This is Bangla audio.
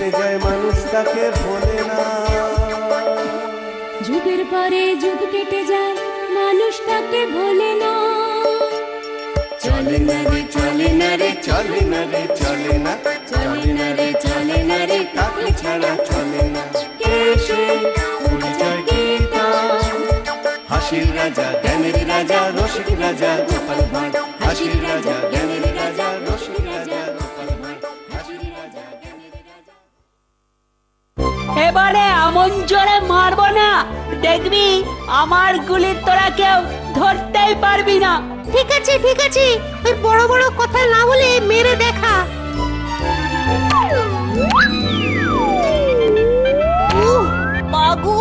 কেটে যায় মানুষ তাকে ভোলে না। যুগের পরে যুগ কেটে যায় মানুষ তাকে ভোলে না। চলে না রে চলে না রে চলে না রে চলে না, চলে না রে চলে না রে তাকে ছাড়া চলে না। কে সে পরিচয় গীতা, হাসির রাজা জ্ঞানের রাজা রসিক রাজা গোপাল ভাঁড়, হাসির রাজা জ্ঞানের রাজা রসিক রাজা গোপাল ভাঁড়, হাসির রাজা জ্ঞানের রাজা। এবারে এমন জোরে মারবো না, দেখবি আমার গুলি তোরা কেউ ধরতেই পারবি না। ঠিক আছে ঠিক আছে, ওই বড় বড় কথা না বলে মেরে দেখা। মাগো!